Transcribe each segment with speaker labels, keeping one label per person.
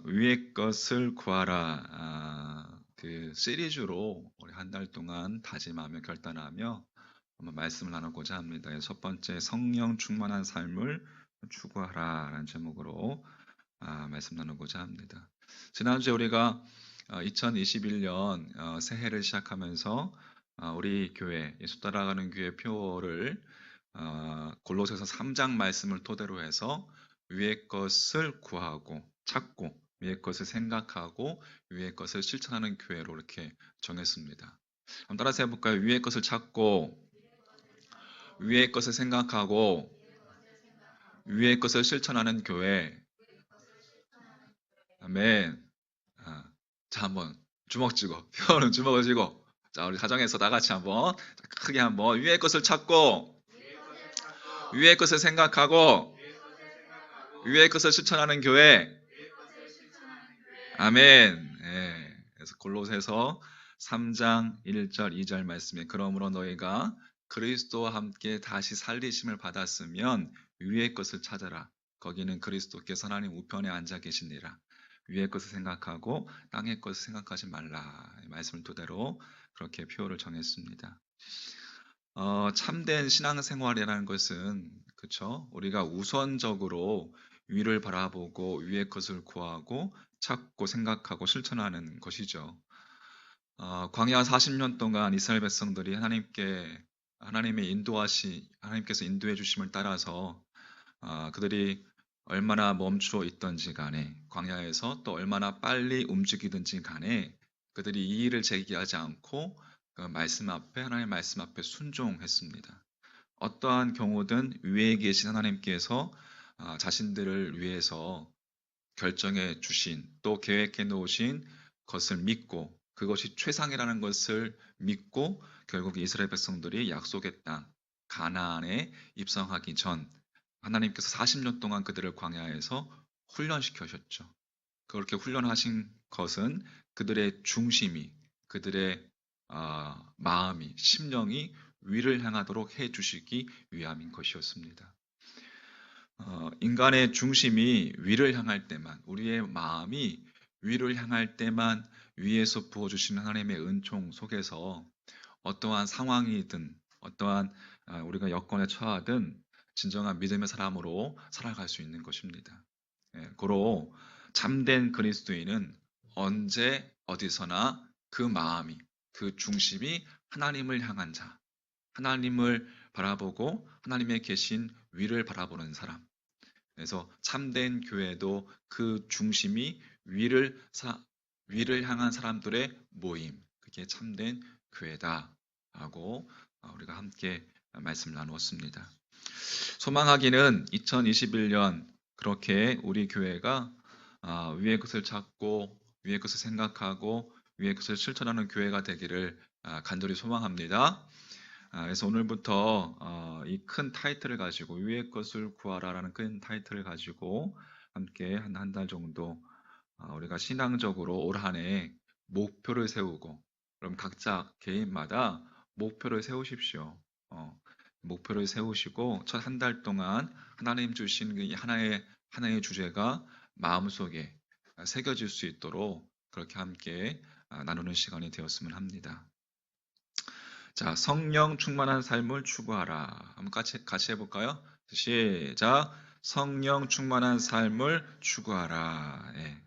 Speaker 1: 위의 것을 구하라. 그 시리즈로 우리 한 달 동안 다짐하며 결단하며 한번 말씀을 나누고자 합니다. 첫 번째, 성령 충만한 삶을 추구하라라는 제목으로 말씀 나누고자 합니다. 지난주에 우리가 2021년 새해를 시작하면서 우리 교회, 예수 따라가는 교회 표어를 골로새서 3장 말씀을 토대로 해서 위의 것을 구하고 찾고 위의 것을 생각하고 위의 것을 실천하는 교회로 이렇게 정했습니다. 한번 따라서 해볼까요? 위의 것을 찾고 위의 것을 생각하고 위의 것을 실천하는 교회. 아멘. 자, 한번 주먹 쥐고 표어는 주먹을 쥐고 자, 우리 가정에서 다 같이 한번 크게 한번 위의 것을 찾고 위의 것을 생각하고 위의 것을 실천하는 교회. 아멘. 예. 그래서 골로새서 3장 1절 2절 말씀에 그러므로 너희가 그리스도와 함께 다시 살리심을 받았으면 위의 것을 찾아라. 거기는 그리스도께서 하나님 우편에 앉아 계시니라. 위의 것을 생각하고 땅의 것을 생각하지 말라. 말씀을 토대로 그렇게 표어를 정했습니다. 참된 신앙생활이라는 것은 그렇죠? 우리가 우선적으로 위를 바라보고 위의 것을 구하고 찾고 생각하고 실천하는 것이죠. 광야 40년 동안 이스라엘 백성들이 하나님께서 인도해 주심을 따라서 그들이 얼마나 멈추어 있던지 간에 광야에서 또 얼마나 빨리 움직이든지 간에 그들이 이의를 제기하지 않고 하나님의 말씀 앞에 순종했습니다. 어떠한 경우든 위에 계신 하나님께서 자신들을 위해서 결정해 주신 또 계획해 놓으신 것을 믿고 그것이 최상이라는 것을 믿고 결국 이스라엘 백성들이 약속의 땅 가나안에 입성하기 전 하나님께서 40년 동안 그들을 광야에서 훈련시켜셨죠. 그렇게 훈련하신 것은 그들의 중심이 그들의 마음이 심령이 위를 향하도록 해주시기 위함인 것이었습니다. 인간의 중심이 위를 향할 때만 우리의 마음이 위를 향할 때만 위에서 부어주시는 하나님의 은총 속에서 어떠한 상황이든 어떠한 우리가 여건에 처하든 진정한 믿음의 사람으로 살아갈 수 있는 것입니다. 고로 참된 그리스도인은 언제 어디서나 그 마음이 그 중심이 하나님을 향한 자, 하나님을 바라보고 하나님의 계신 위를 바라보는 사람. 그래서 참된 교회도 그 중심이 위를 향한 사람들의 모임, 그게 참된 교회다라고 우리가 함께 말씀을 나누었습니다. 소망하기는 2021년 그렇게 우리 교회가 위의 것을 찾고 위의 것을 생각하고 위의 것을 실천하는 교회가 되기를 간절히 소망합니다. 그래서 오늘부터 이 큰 타이틀을 가지고 위의 것을 구하라라는 큰 타이틀을 가지고 함께 한 달 정도 우리가 신앙적으로 올 한 해 목표를 세우고 그럼 각자 개인마다 목표를 세우십시오. 목표를 세우시고 첫 한 달 동안 하나님 주신 그 하나의 주제가 마음속에 새겨질 수 있도록 그렇게 함께 나누는 시간이 되었으면 합니다. 자, 성령 충만한 삶을 추구하라. 한번 같이 해볼까요? 시작. 성령 충만한 삶을 추구하라. 예.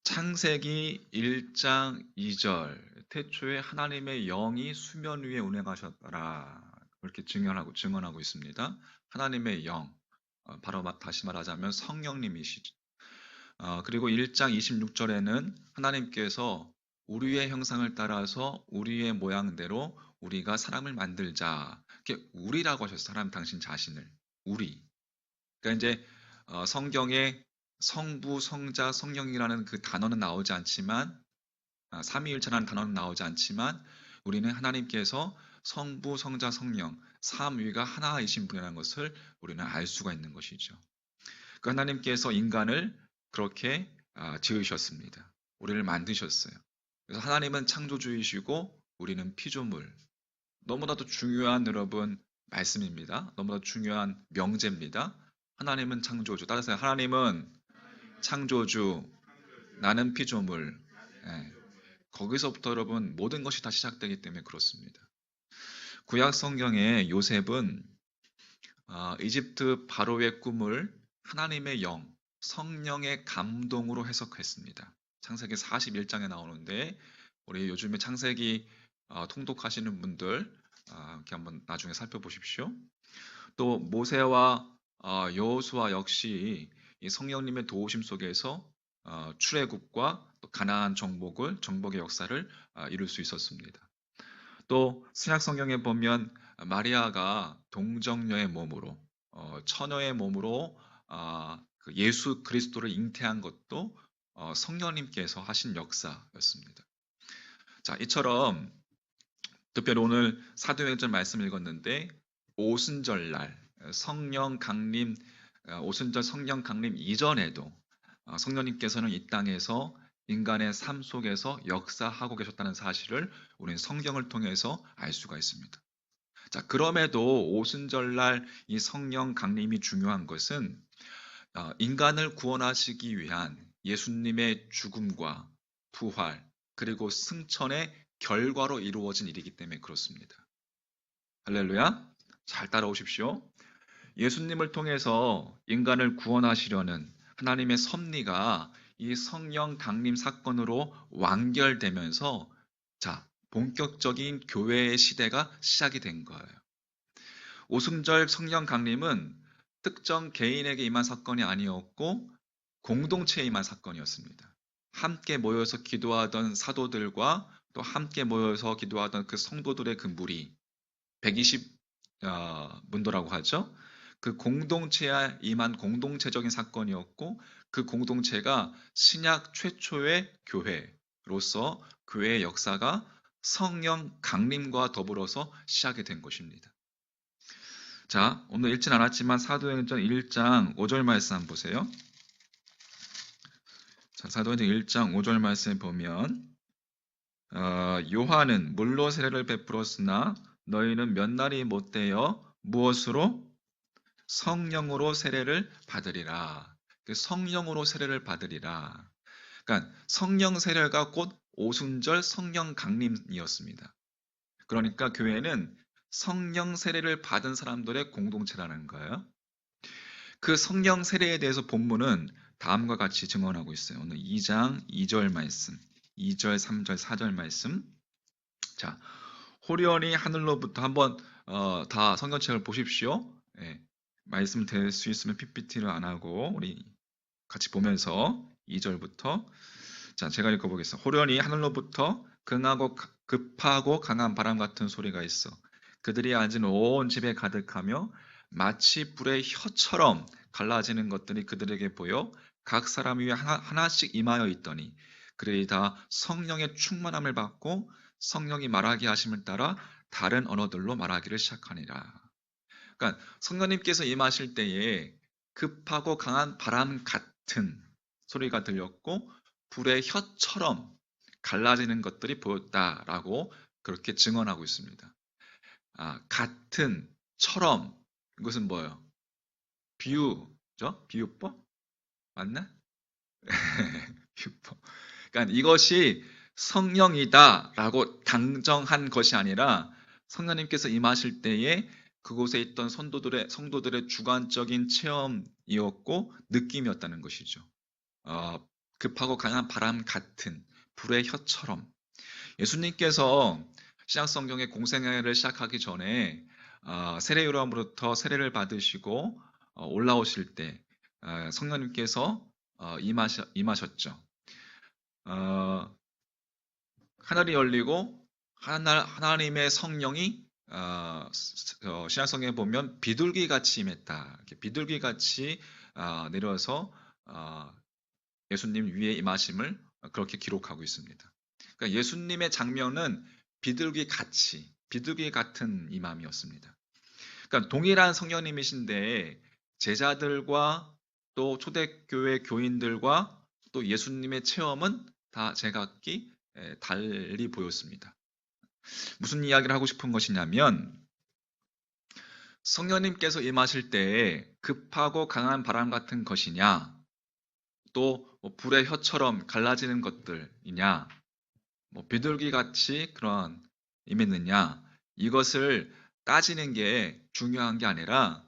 Speaker 1: 창세기 1장 2절 태초에 하나님의 영이 수면 위에 운행하셨더라. 그렇게 증언하고 있습니다. 하나님의 영, 바로 다시 말하자면 성령님이시죠. 그리고 1장 26절에는 하나님께서 우리의 형상을 따라서 우리의 모양대로 우리가 사람을 만들자. 이렇게 우리라고 하셨어요. 하나님 당신 자신을. 우리. 그러니까 이제 성경에 성부, 성자, 성령이라는 그 단어는 나오지 않지만 삼위일체라는 단어는 나오지 않지만 우리는 하나님께서 성부, 성자, 성령 삼위가 하나이신 분이라는 것을 우리는 알 수가 있는 것이죠. 그 하나님께서 인간을 그렇게 지으셨습니다. 우리를 만드셨어요. 그래서 하나님은 창조주이시고 우리는 피조물. 너무나도 중요한 여러분 말씀입니다. 너무나도 중요한 명제입니다. 하나님은 창조주. 따라서 하나님은 창조주, 나는 피조물. 예, 거기서부터 여러분 모든 것이 다 시작되기 때문에 그렇습니다. 구약 성경에 요셉은 이집트 바로의 꿈을 하나님의 영, 성령의 감동으로 해석했습니다. 창세기 41장에 나오는데 우리 요즘에 창세기 통독하시는 분들 이렇게 한번 나중에 살펴보십시오. 또 모세와 여호수아 역시 이 성령님의 도우심 속에서 출애굽과 또 가나안 정복의 역사를 이룰 수 있었습니다. 또 신약 성경에 보면 마리아가 동정녀의 몸으로 처녀의 몸으로 그 예수 그리스도를 잉태한 것도 성령님께서 하신 역사였습니다. 자, 이처럼 특별히 오늘 사도행전 말씀 읽었는데 오순절날 성령 강림 오순절 성령 강림 이전에도 성령님께서는 이 땅에서 인간의 삶 속에서 역사하고 계셨다는 사실을 우리는 성경을 통해서 알 수가 있습니다. 자, 그럼에도 오순절날 이 성령 강림이 중요한 것은 인간을 구원하시기 위한 예수님의 죽음과 부활 그리고 승천의 결과로 이루어진 일이기 때문에 그렇습니다. 할렐루야. 잘 따라오십시오. 예수님을 통해서 인간을 구원하시려는 하나님의 섭리가 이 성령 강림 사건으로 완결되면서 자, 본격적인 교회의 시대가 시작이 된 거예요. 오순절 성령 강림은 특정 개인에게 임한 사건이 아니었고 공동체에 임한 사건이었습니다. 함께 모여서 기도하던 사도들과 또 함께 모여서 기도하던 그 성도들의 그 무리 120 문도라고 하죠. 그 공동체에 임한 공동체적인 사건이었고 그 공동체가 신약 최초의 교회로서 교회의 역사가 성령 강림과 더불어서 시작이 된 것입니다. 자, 오늘 읽진 않았지만 사도행전 1장 5절 말씀 한번 보세요. 자, 사도행전 1장 5절 말씀에 보면 요한은 물로 세례를 베풀었으나 너희는 몇 날이 못되어 무엇으로? 성령으로 세례를 받으리라. 성령으로 세례를 받으리라. 그러니까 성령 세례가 곧 오순절 성령 강림이었습니다. 그러니까 교회는 성령 세례를 받은 사람들의 공동체라는 거예요. 그 성령 세례에 대해서 본문은 다음과 같이 증언하고 있어요. 오늘 2장 2절 말씀, 2절, 3절, 4절 말씀. 자, 호련히 하늘로부터 한번 다 성경책을 보십시오. 예, 말씀 될 수 있으면 PPT를 안 하고 우리 같이 보면서 2절부터 자, 제가 읽어보겠습니다. 호련히 하늘로부터 극하고 급하고 강한 바람 같은 소리가 있어 그들이 앉은 온 집에 가득하며 마치 불의 혀처럼 갈라지는 것들이 그들에게 보여 각 사람 위에 하나씩 임하여 있더니 그들이 다 성령의 충만함을 받고 성령이 말하게 하심을 따라 다른 언어들로 말하기를 시작하니라. 그러니까 성령님께서 임하실 때에 급하고 강한 바람 같은 소리가 들렸고 불의 혀처럼 갈라지는 것들이 보였다라고 그렇게 증언하고 있습니다. 같은, 처럼 이것은 뭐예요? 비유죠? 비유법? 맞나? 비유법. 그러니까 이것이 성령이다라고 당정한 것이 아니라 성령님께서 임하실 때에 그곳에 있던 성도들의 주관적인 체험이었고 느낌이었다는 것이죠. 급하고 강한 바람 같은 불의 혀처럼 예수님께서 신약 성경의 공생애를 시작하기 전에 세례 요한으로부터 세례를 받으시고 올라오실 때 성령님께서 임하셨죠. 하늘이 열리고 하나님의 성령이 신약 성경에 보면 비둘기 같이 임했다. 비둘기 같이 내려서 예수님 위에 임하심을 그렇게 기록하고 있습니다. 그러니까 예수님의 장면은 비둘기 같은 임함이었습니다. 그러니까 동일한 성령님이신데 제자들과 또 초대교회 교인들과 또 예수님의 체험은 다 제각기 달리 보였습니다. 무슨 이야기를 하고 싶은 것이냐면 성령님께서 임하실 때에 급하고 강한 바람 같은 것이냐 또뭐 불의 혀처럼 갈라지는 것들이냐, 뭐 비둘기 같이 그런 임했느냐, 이것을 따지는 게 중요한 게 아니라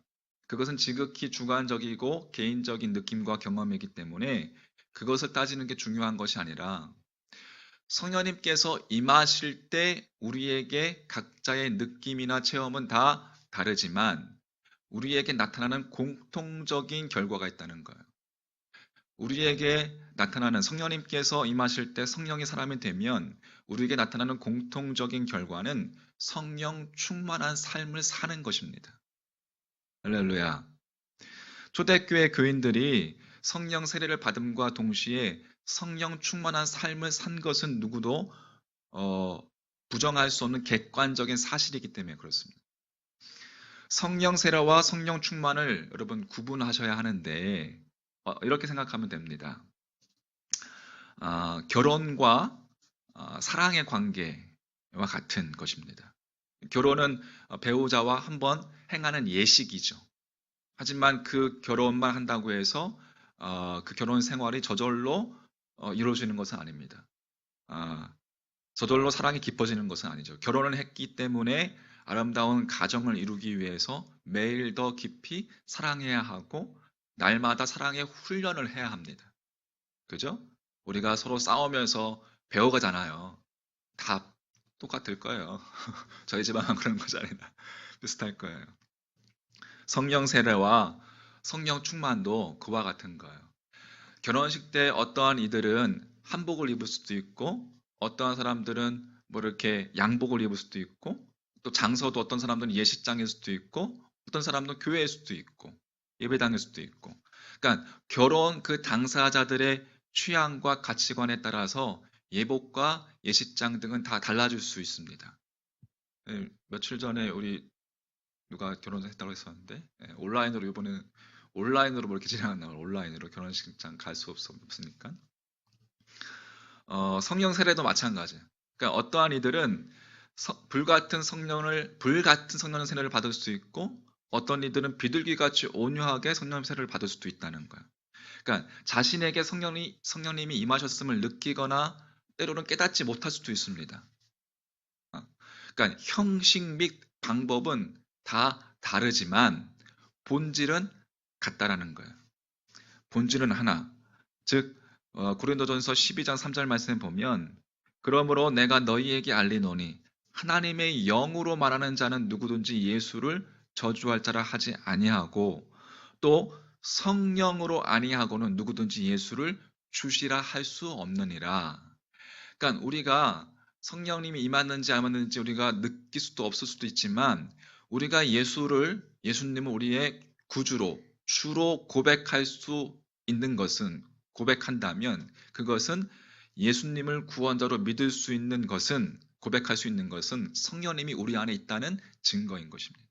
Speaker 1: 그것은 지극히 주관적이고 개인적인 느낌과 경험이기 때문에 그것을 따지는 게 중요한 것이 아니라 성령님께서 임하실 때 우리에게 각자의 느낌이나 체험은 다 다르지만 우리에게 나타나는 공통적인 결과가 있다는 거예요. 우리에게 나타나는 성령님께서 임하실 때 성령이 사람이 되면 우리에게 나타나는 공통적인 결과는 성령 충만한 삶을 사는 것입니다. 할렐루야. 초대교회 교인들이 성령 세례를 받음과 동시에 성령 충만한 삶을 산 것은 누구도 부정할 수 없는 객관적인 사실이기 때문에 그렇습니다. 성령 세례와 성령 충만을 여러분 구분하셔야 하는데 이렇게 생각하면 됩니다. 결혼과 사랑의 관계와 같은 것입니다. 결혼은 배우자와 한번 행하는 예식이죠. 하지만 그 결혼만 한다고 해서 그 결혼 생활이 저절로 이루어지는 것은 아닙니다. 저절로 사랑이 깊어지는 것은 아니죠. 결혼을 했기 때문에 아름다운 가정을 이루기 위해서 매일 더 깊이 사랑해야 하고 날마다 사랑의 훈련을 해야 합니다. 그죠? 우리가 서로 싸우면서 배워가잖아요. 다 똑같을 거예요. 저희 집안만 그런 것이 아니라 비슷할 거예요. 성령 세례와 성령 충만도 그와 같은 거예요. 결혼식 때 어떠한 이들은 한복을 입을 수도 있고 어떠한 사람들은 뭐 이렇게 양복을 입을 수도 있고 또 장소도 어떤 사람들은 예식장일 수도 있고 어떤 사람들은 교회일 수도 있고 예배당일 수도 있고 그러니까 결혼 그 당사자들의 취향과 가치관에 따라서 예복과 예식장 등은 다 달라질 수 있습니다. 며칠 전에 우리 누가 결혼했다고 했었는데 온라인으로 이번에 온라인으로 뭐 이렇게 진행한다 온라인으로 결혼식장 갈 수 없으니까 성령 세례도 마찬가지. 그러니까 어떠한 이들은 불같은 성령 세례를 받을 수 있고 어떤 이들은 비둘기같이 온유하게 성령 세례를 받을 수도 있다는 거예요. 그러니까 자신에게 성령님이 임하셨음을 느끼거나 때로는 깨닫지 못할 수도 있습니다. 그러니까 형식 및 방법은 다 다르지만 본질은 같다라는 거예요. 본질은 하나. 즉 고린도전서 12장 3절 말씀에 보면 그러므로 내가 너희에게 알리노니 하나님의 영으로 말하는 자는 누구든지 예수를 저주할 자라 하지 아니하고 또 성령으로 아니하고는 누구든지 예수를 주시라 할 수 없느니라. 그러니까 우리가 성령님이 임했는지 안 임했는지 우리가 느낄 수도 없을 수도 있지만 우리가 예수님을 우리의 구주로 주로 고백할 수 있는 것은 고백한다면 그것은 예수님을 구원자로 믿을 수 있는 것은 고백할 수 있는 것은 성령님이 우리 안에 있다는 증거인 것입니다.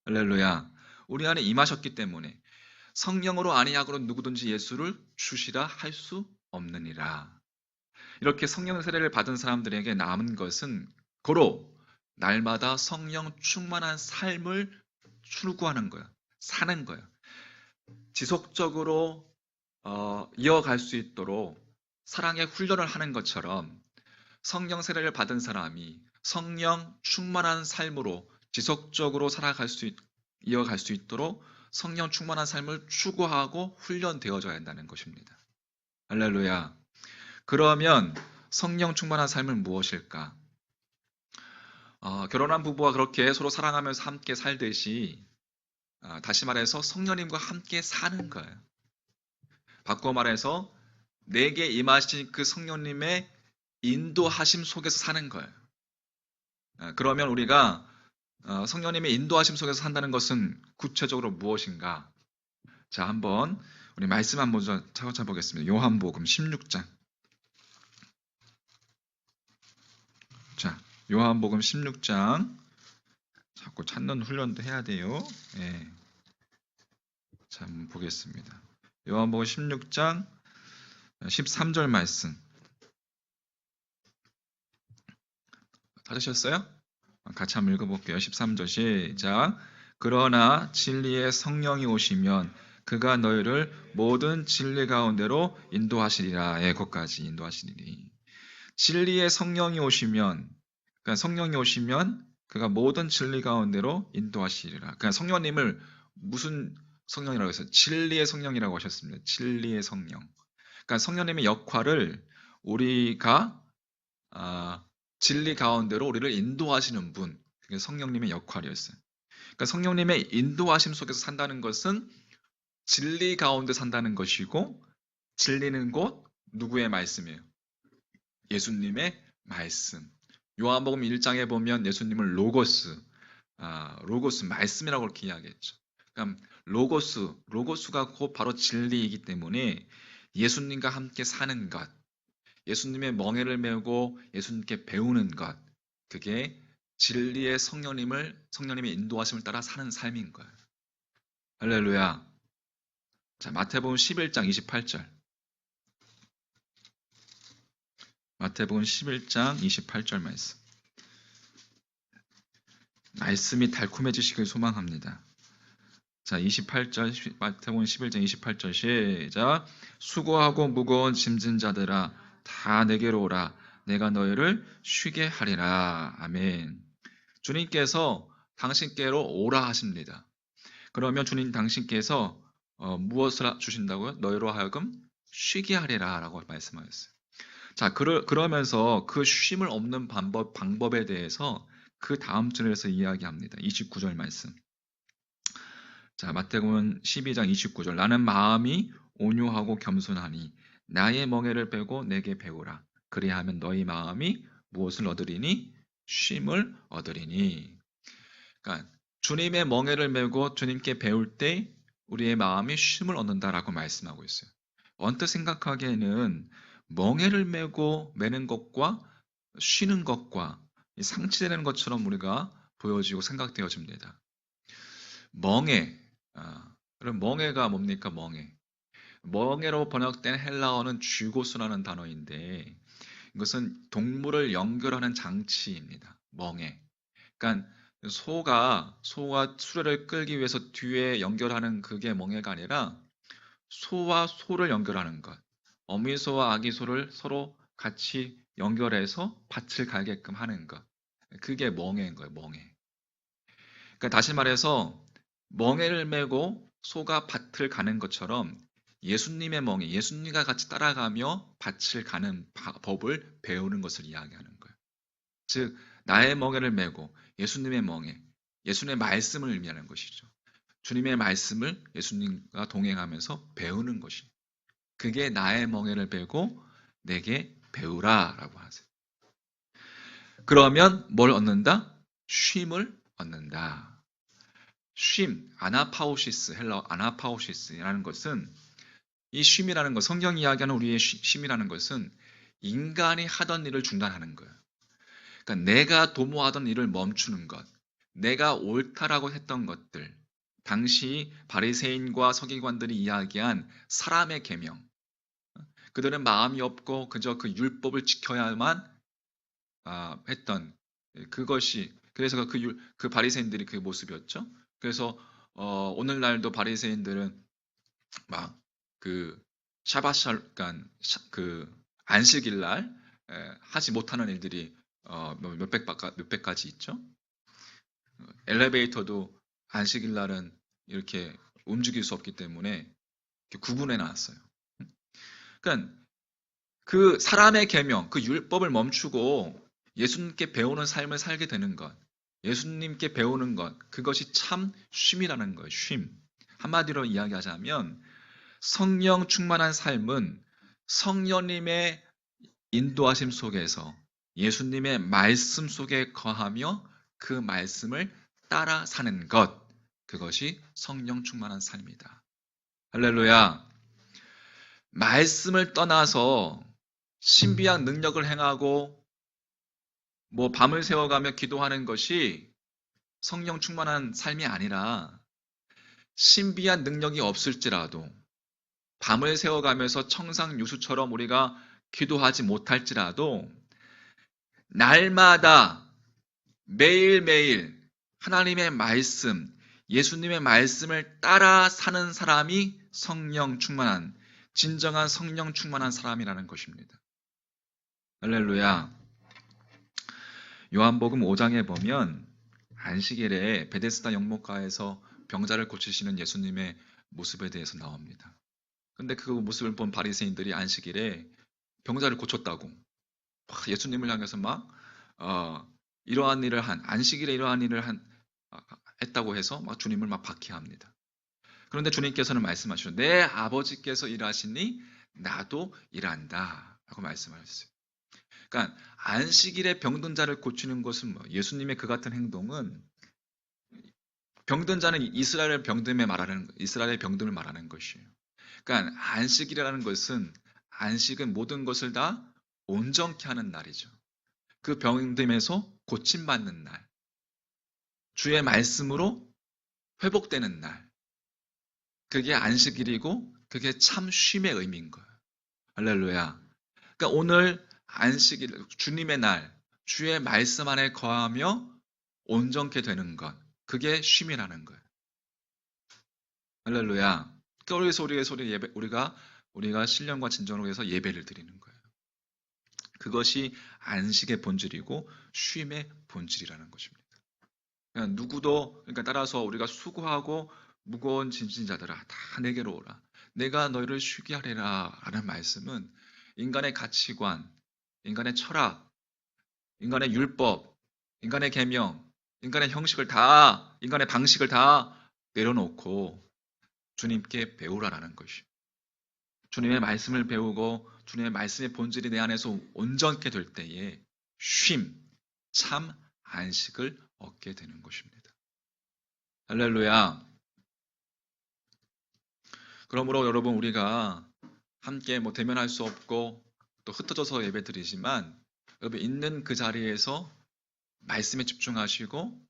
Speaker 1: 할렐루야. 우리 안에 임하셨기 때문에 성령으로 아니하고는 누구든지 예수를 주시라 할 수 없느니라. 이렇게 성령 세례를 받은 사람들에게 남은 것은 고로 날마다 성령 충만한 삶을 추구하는 거야. 사는 거야. 지속적으로 이어갈 수 있도록 사랑의 훈련을 하는 것처럼 성령 세례를 받은 사람이 성령 충만한 삶으로 지속적으로 이어갈 수 있도록 성령 충만한 삶을 추구하고 훈련되어져야 한다는 것입니다. 할렐루야. 그러면 성령 충만한 삶은 무엇일까? 결혼한 부부와 그렇게 서로 사랑하면서 함께 살듯이 다시 말해서 성령님과 함께 사는 거예요. 바꿔 말해서 내게 임하신 그 성령님의 인도하심 속에서 사는 거예요. 그러면 우리가 성령님의 인도하심 속에서 산다는 것은 구체적으로 무엇인가? 자, 한번 우리 말씀 한번 찾아보겠습니다. 요한복음 16장. 자, 요한복음 16장. 자꾸 찾는 훈련도 해야 돼요. 예. 자, 한번 보겠습니다. 요한복음 16장 13절 말씀. 찾으셨어요? 같이 한번 읽어볼게요. 13절 시작. 그러나 진리의 성령이 오시면 그가 너희를 모든 진리 가운데로 인도하시리라. 예, 거기까지 인도하시리니. 진리의 성령이 오시면, 그러니까 성령이 오시면 그가 모든 진리 가운데로 인도하시리라. 그러니까 성령님을 무슨 성령이라고 했어요? 진리의 성령이라고 하셨습니다. 진리의 성령. 그러니까 성령님의 역할을 우리가 진리 가운데로 우리를 인도하시는 분, 그게 성령님의 역할이었어요. 그러니까 성령님의 인도하심 속에서 산다는 것은 진리 가운데 산다는 것이고, 진리는 곧 누구의 말씀이에요? 예수님의 말씀. 요한복음 1장에 보면 예수님을 로고스 말씀이라고 그렇게 이야기했죠. 그러니까 로고스가 곧 바로 진리이기 때문에 예수님과 함께 사는 것, 예수님의 멍에를 메고 예수님께 배우는 것, 그게 진리의 성령님의 인도하심을 따라 사는 삶인 거예요. 할렐루야. 자, 마태복음 11장 28절. 마태복음 11장 28절 말씀. 말씀이 달콤해지시길 소망합니다. 자, 28절, 마태복음 11장 28절 시작. 수고하고 무거운 짐진 자들아 다 내게로 오라. 내가 너희를 쉬게 하리라. 아멘. 주님께서 당신께로 오라 하십니다. 그러면 주님 당신께서 무엇을 주신다고요? 너희로 하여금 쉬게 하리라 라고 말씀하셨어요. 자, 그러면서 그 쉼을 얻는 방법에 대해서 그 다음 절에서 이야기합니다. 29절 말씀. 자, 마태복음 12장 29절. 나는 마음이 온유하고 겸손하니 나의 멍에를 빼고 내게 배우라. 그리하면 너희 마음이 무엇을 얻으리니? 쉼을 얻으리니. 그러니까 주님의 멍에를 메고 주님께 배울 때 우리의 마음이 쉼을 얻는다라고 말씀하고 있어요. 언뜻 생각하기에는 멍에를 매는 것과 쉬는 것과 상치되는 것처럼 우리가 보여지고 생각되어집니다. 멍에, 그럼 멍에가 뭡니까? 멍에로 번역된 헬라어는 쥐고스라는 단어인데 이것은 동물을 연결하는 장치입니다. 멍에. 그러니까 소가 수레를 끌기 위해서 뒤에 연결하는 그게 멍에가 아니라 소와 소를 연결하는 것. 어미소와 아기소를 서로 같이 연결해서 밭을 갈게끔 하는 것. 그게 멍에인 거예요, 멍에. 그러니까 다시 말해서 멍에를 메고 소가 밭을 가는 것처럼 예수님의 멍에, 예수님과 같이 따라가며 밭을 가는 법을 배우는 것을 이야기하는 거예요. 즉, 나의 멍에를 메고 예수님의 멍에, 예수님의 말씀을 의미하는 것이죠. 주님의 말씀을 예수님과 동행하면서 배우는 것이. 그게 나의 멍에를 베고 내게 배우라 라고 하세요. 그러면 뭘 얻는다? 쉼을 얻는다. 쉼, 아나파오시스, 헬라어 아나파오시스라는 것은 이 쉼이라는 것, 성경이 이야기하는 우리의 쉼이라는 것은 인간이 하던 일을 중단하는 거예요. 그러니까 내가 도모하던 일을 멈추는 것, 내가 옳다라고 했던 것들, 당시 바리새인과 서기관들이 이야기한 사람의 계명, 그들은 마음이 없고 그저 그 율법을 지켜야만 했던 그것이, 그래서 그 바리새인들이 그 모습이었죠. 그래서 오늘날도 바리새인들은 막 그 그러니까 그 안식일날 하지 못하는 일들이 몇백 가지 있죠. 엘리베이터도 안식일날은 이렇게 움직일 수 없기 때문에 구분해 놨어요. 그러니까 그 사람의 계명, 그 율법을 멈추고 예수님께 배우는 삶을 살게 되는 것, 예수님께 배우는 것, 그것이 참 쉼이라는 거예요. 쉼. 한마디로 이야기하자면 성령 충만한 삶은 성령님의 인도하심 속에서 예수님의 말씀 속에 거하며 그 말씀을 따라 사는 것, 그것이 성령 충만한 삶이다. 할렐루야. 말씀을 떠나서 신비한 능력을 행하고 밤을 새워가며 기도하는 것이 성령 충만한 삶이 아니라, 신비한 능력이 없을지라도 밤을 새워가면서 청상유수처럼 우리가 기도하지 못할지라도 날마다 매일매일 하나님의 말씀, 예수님의 말씀을 따라 사는 사람이 성령 충만한, 진정한 성령 충만한 사람이라는 것입니다. 할렐루야. 요한복음 5장에 보면 안식일에 베데스다 영목가에서 병자를 고치시는 예수님의 모습에 대해서 나옵니다. 근데 그 모습을 본 바리새인들이 안식일에 병자를 고쳤다고 예수님을 향해서 막 이러한 일을 안식일에 이러한 일을 했다고 해서 막 주님을 막 박해합니다. 그런데 주님께서는 말씀하시죠. 내 아버지께서 일하시니 나도 일한다 라고 말씀하셨어요. 그러니까 안식일에 병든 자를 고치는 것은 예수님의 그 같은 행동은 병든 자는 이스라엘의 병듦을 말하는 것이에요. 그러니까 안식일이라는 것은 안식은 모든 것을 다 온전케 하는 날이죠. 그 병듦에서 고침받는 날, 주의 말씀으로 회복되는 날, 그게 안식일이고 그게 참 쉼의 의미인 거예요. 할렐루야. 그러니까 오늘 안식일, 주님의 날, 주의 말씀 안에 거하며 온전케 되는 것, 그게 쉼이라는 거예요. 할렐루야. 그러니까 우리가 신령과 진정으로 해서 예배를 드리는 거예요. 그것이 안식의 본질이고 쉼의 본질이라는 것입니다. 그러니까 따라서 우리가 수고하고 무거운 짐진 자들아 다 내게로 오라. 내가 너희를 쉬게 하리라 라는 말씀은 인간의 가치관, 인간의 철학, 인간의 율법, 인간의 계명, 인간의 인간의 방식을 다 내려놓고 주님께 배우라라는 것이. 주님의 말씀을 배우고 주님의 말씀의 본질이 내 안에서 온전케 될 때에 쉼, 참 안식을 얻게 되는 것입니다. 할렐루야. 그러므로 여러분 우리가 함께 대면할 수 없고 또 흩어져서 예배드리지만 여러분 있는 그 자리에서 말씀에 집중하시고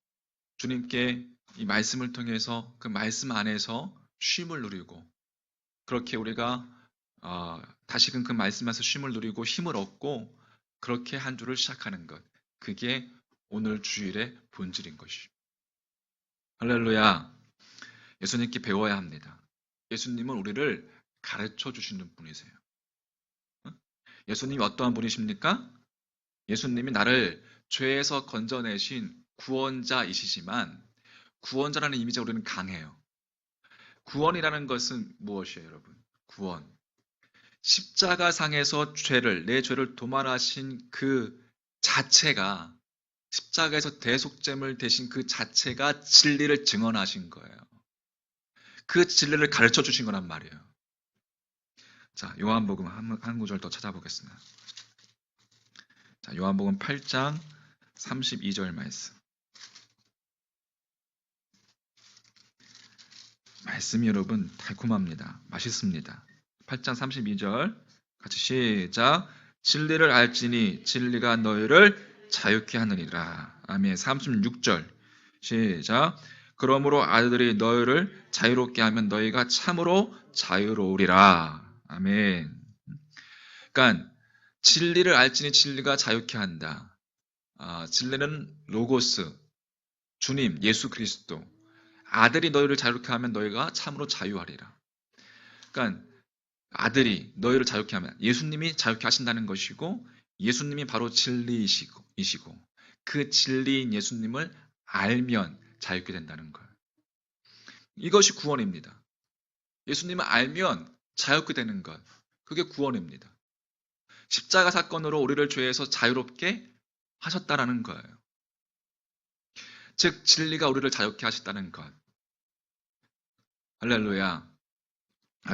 Speaker 1: 주님께 이 말씀을 통해서 그 말씀 안에서 쉼을 누리고 그렇게 우리가 다시금 그 말씀에서 쉼을 누리고 힘을 얻고 그렇게 한 주를 시작하는 것, 그게 오늘 주일의 본질인 것이죠. 할렐루야. 예수님께 배워야 합니다. 예수님은 우리를 가르쳐 주시는 분이세요. 예수님이 어떠한 분이십니까? 예수님이 나를 죄에서 건져내신 구원자이시지만 구원자라는 이미지가 우리는 강해요. 구원이라는 것은 무엇이에요, 여러분? 구원. 십자가상에서 내 죄를 도말하신 그 자체가 십자가에서 대속죄물 되신 그 자체가 진리를 증언하신 거예요. 그 진리를 가르쳐 주신 거란 말이에요. 자, 요한복음 한 구절 더 찾아보겠습니다. 자, 요한복음 8장 32절 말씀. 말씀이 여러분 달콤합니다. 맛있습니다. 8장 32절 같이 시작. 진리를 알지니 진리가 너희를 자유케 하느니라. 아멘. 36절 시작. 그러므로 아들이 너희를 자유롭게 하면 너희가 참으로 자유로우리라. 아멘. 그러니까 진리를 알지니 진리가 자유케 한다. 진리는 로고스, 주님, 예수 그리스도. 아들이 너희를 자유롭게 하면 너희가 참으로 자유하리라. 그러니까 아들이 너희를 자유케 하면 예수님이 자유케 하신다는 것이고 예수님이 바로 진리이시고 그 진리인 예수님을 알면 자유케 된다는 거예요. 이것이 구원입니다. 예수님을 알면 자유케 되는 것. 그게 구원입니다. 십자가 사건으로 우리를 죄에서 자유롭게 하셨다라는 거예요. 즉 진리가 우리를 자유케 하셨다는 것. 할렐루야.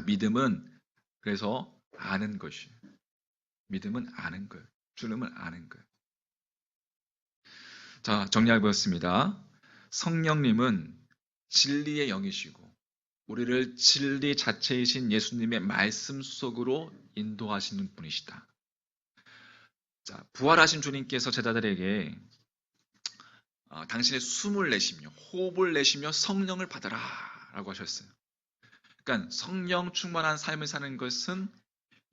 Speaker 1: 믿음은 그래서 아는 것이에요. 믿음은 아는 거예요. 주님을 아는 거예요. 자, 정리해 보겠습니다. 성령님은 진리의 영이시고 우리를 진리 자체이신 예수님의 말씀 속으로 인도하시는 분이시다. 자, 부활하신 주님께서 제자들에게 당신의 숨을 내쉬며 호흡을 내쉬며 성령을 받아라 라고 하셨어요. 그러니까 성령 충만한 삶을 사는 것은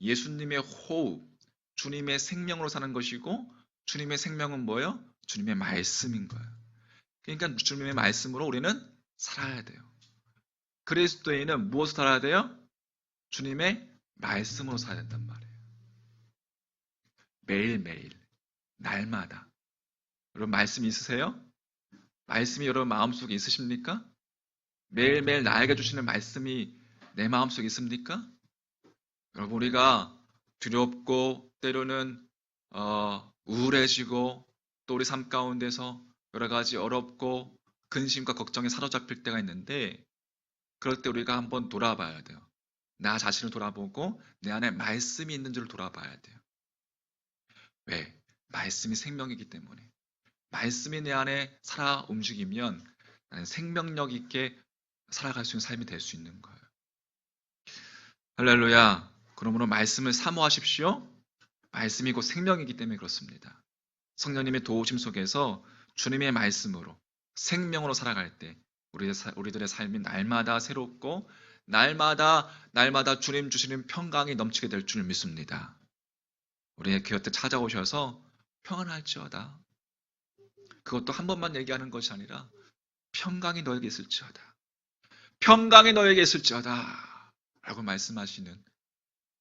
Speaker 1: 예수님의 호흡, 주님의 생명으로 사는 것이고 주님의 생명은 뭐예요? 주님의 말씀인 거예요. 그러니까 주님의 말씀으로 우리는 살아야 돼요. 그리스도인은 무엇으로 살아야 돼요? 주님의 말씀으로 살아야 된단 말이에요. 매일매일, 날마다. 여러분 말씀 있으세요? 말씀이 여러분 마음속에 있으십니까? 매일매일 나에게 주시는 말씀이 내 마음속에 있습니까? 여러분 우리가 두렵고 때로는 우울해지고 또 우리 삶 가운데서 여러 가지 어렵고 근심과 걱정에 사로잡힐 때가 있는데 그럴 때 우리가 한번 돌아봐야 돼요. 나 자신을 돌아보고 내 안에 말씀이 있는지를 돌아봐야 돼요. 왜? 말씀이 생명이기 때문에. 말씀이 내 안에 살아 움직이면 나는 생명력 있게 살아갈 수 있는 삶이 될 수 있는 거예요. 할렐루야. 그러므로 말씀을 사모하십시오. 말씀이 곧 생명이기 때문에 그렇습니다. 성령님의 도우심 속에서 주님의 말씀으로 생명으로 살아갈 때 우리들의 삶이 날마다 새롭고 날마다 주님 주시는 평강이 넘치게 될 줄 믿습니다. 우리의 곁에 찾아오셔서 평안할지어다. 그것도 한 번만 얘기하는 것이 아니라 평강이 너에게 있을지어다. 평강이 너에게 있을지어다. 라고 말씀하시는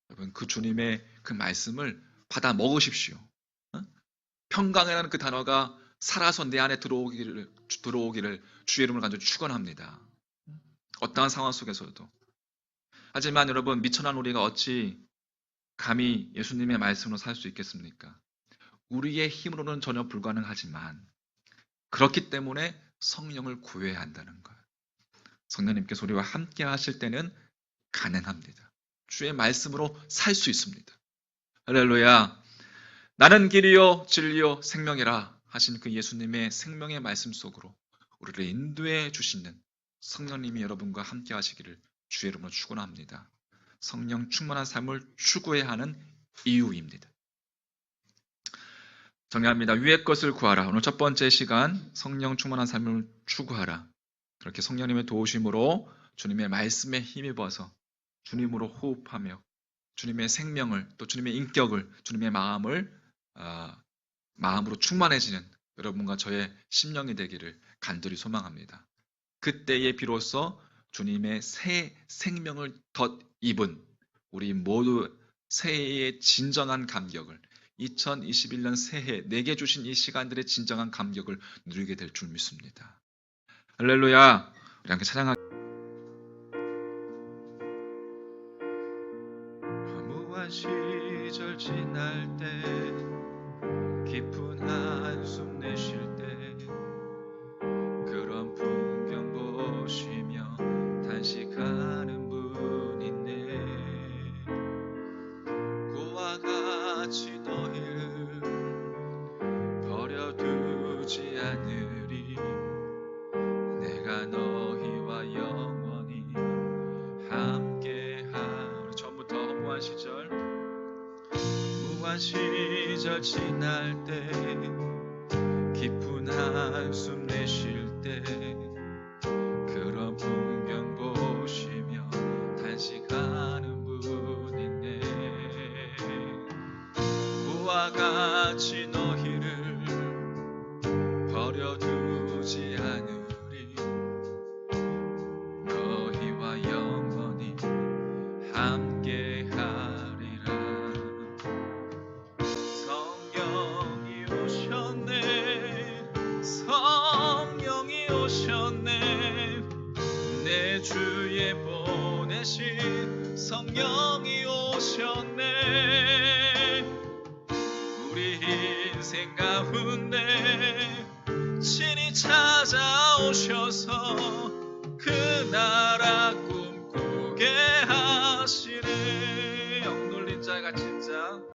Speaker 1: 여러분 그 주님의 그 말씀을 받아 먹으십시오. 평강이라는 그 단어가 살아서 내 안에 들어오기를 주의 이름을 간절히 축원합니다. 어떠한 상황 속에서도. 하지만 여러분 미천한 우리가 어찌 감히 예수님의 말씀으로 살 수 있겠습니까? 우리의 힘으로는 전혀 불가능하지만 그렇기 때문에 성령을 구해야 한다는 거예요. 성령님께서 우리와 함께 하실 때는 가능합니다. 주의 말씀으로 살 수 있습니다. 할렐루야. 나는 길이요 진리요 생명이라 하신 그 예수님의 생명의 말씀 속으로 우리를 인도해 주시는 성령님이 여러분과 함께 하시기를 주의 이름으로 축원합니다. 성령 충만한 삶을 추구해야 하는 이유입니다. 정리합니다. 위의 것을 구하라. 오늘 첫 번째 시간 성령 충만한 삶을 추구하라. 그렇게 성령님의 도우심으로 주님의 말씀에 힘입어서 주님으로 호흡하며 주님의 생명을 또 주님의 인격을 주님의 마음으로 충만해지는 여러분과 저의 심령이 되기를 간절히 소망합니다. 그때에 비로소 주님의 새 생명을 덧입은 우리 모두 새해의 진정한 감격을 2021년 새해 내게 주신 이 시간들의 진정한 감격을 누리게 될 줄 믿습니다. 할렐루야. 우리 함께 찬양하. 허무한 시절 지날 때 깊은 한숨 내쉴 때 그런 풍경 보시며 단식하는 분 있네. 그와 같이 너희를 버려두지 않으리. 내가 너희와 영원히 함께하리. 처음부터 허무한 시절 지날 때 깊은 한숨 내쉴 때 그런 풍경 보시며 단식하는 분 있네. 그와 같이 너희를 버려두지 않으리. 너희와 영원히 함께하리라. 성령이 오셨네. 내 주에 보내신 성령이 오셨네. 우리 인생 가운데 친히 찾아오셔서 그 나라